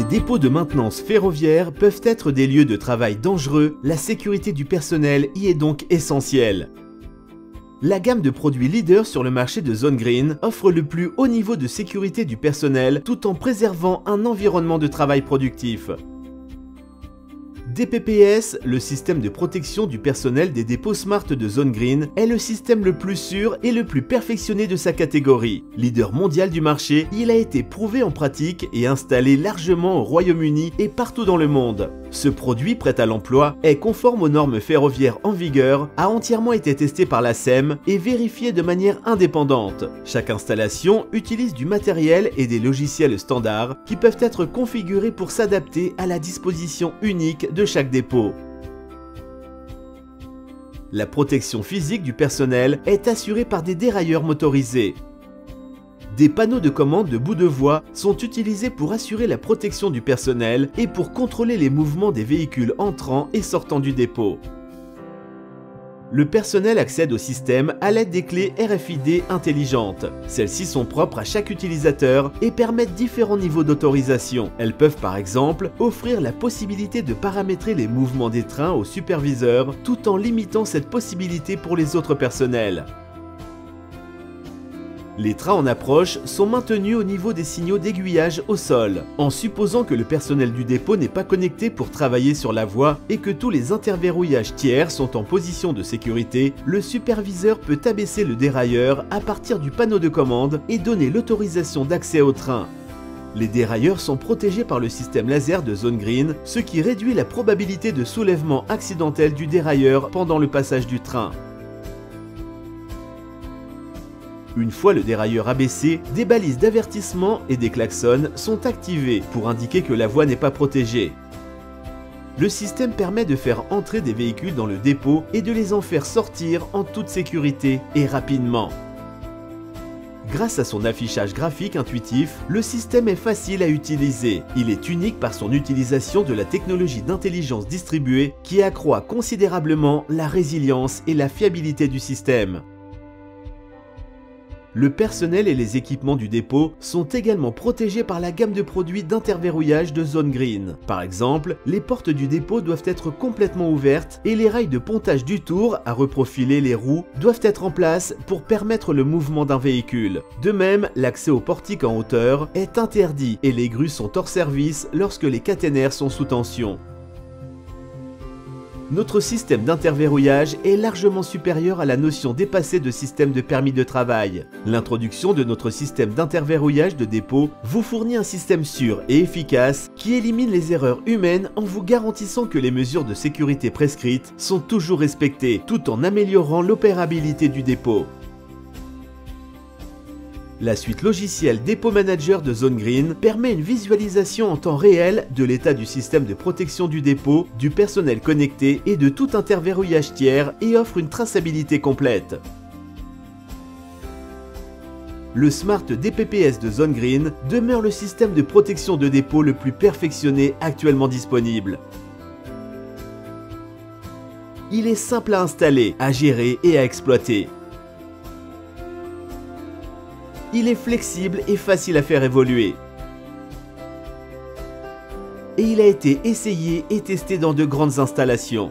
Les dépôts de maintenance ferroviaire peuvent être des lieux de travail dangereux, la sécurité du personnel y est donc essentielle. La gamme de produits leader sur le marché de Zone Green offre le plus haut niveau de sécurité du personnel tout en préservant un environnement de travail productif. DPPS, le système de protection du personnel des dépôts Smart de Zone Green, est le système le plus sûr et le plus perfectionné de sa catégorie. Leader mondial du marché, il a été prouvé en pratique et installé largement au Royaume-Uni et partout dans le monde. Ce produit prêt à l'emploi est conforme aux normes ferroviaires en vigueur, a entièrement été testé par la SEM et vérifié de manière indépendante. Chaque installation utilise du matériel et des logiciels standards qui peuvent être configurés pour s'adapter à la disposition unique de chaque dépôt. La protection physique du personnel est assurée par des dérailleurs motorisés. Des panneaux de commande de bout de voie sont utilisés pour assurer la protection du personnel et pour contrôler les mouvements des véhicules entrant et sortant du dépôt. Le personnel accède au système à l'aide des clés RFID intelligentes. Celles-ci sont propres à chaque utilisateur et permettent différents niveaux d'autorisation. Elles peuvent par exemple offrir la possibilité de paramétrer les mouvements des trains au superviseur tout en limitant cette possibilité pour les autres personnels. Les trains en approche sont maintenus au niveau des signaux d'aiguillage au sol. En supposant que le personnel du dépôt n'est pas connecté pour travailler sur la voie et que tous les interverrouillages tiers sont en position de sécurité, le superviseur peut abaisser le dérailleur à partir du panneau de commande et donner l'autorisation d'accès au train. Les dérailleurs sont protégés par le système laser de Zone Green, ce qui réduit la probabilité de soulèvement accidentel du dérailleur pendant le passage du train. Une fois le dérailleur abaissé, des balises d'avertissement et des klaxons sont activés pour indiquer que la voie n'est pas protégée. Le système permet de faire entrer des véhicules dans le dépôt et de les en faire sortir en toute sécurité et rapidement. Grâce à son affichage graphique intuitif, le système est facile à utiliser. Il est unique par son utilisation de la technologie d'intelligence distribuée qui accroît considérablement la résilience et la fiabilité du système. Le personnel et les équipements du dépôt sont également protégés par la gamme de produits d'interverrouillage de Zone Green. Par exemple, les portes du dépôt doivent être complètement ouvertes et les rails de pontage du tour à reprofiler les roues doivent être en place pour permettre le mouvement d'un véhicule. De même, l'accès au portique en hauteur est interdit et les grues sont hors service lorsque les caténaires sont sous tension. Notre système d'interverrouillage est largement supérieur à la notion dépassée de système de permis de travail. L'introduction de notre système d'interverrouillage de dépôt vous fournit un système sûr et efficace qui élimine les erreurs humaines en vous garantissant que les mesures de sécurité prescrites sont toujours respectées, tout en améliorant l'opérabilité du dépôt. La suite logicielle Dépôt Manager de Zone Green permet une visualisation en temps réel de l'état du système de protection du dépôt, du personnel connecté et de tout interverrouillage tiers et offre une traçabilité complète. Le Smart DPPS de Zone Green demeure le système de protection de dépôt le plus perfectionné actuellement disponible. Il est simple à installer, à gérer et à exploiter. Il est flexible et facile à faire évoluer. Et il a été essayé et testé dans de grandes installations.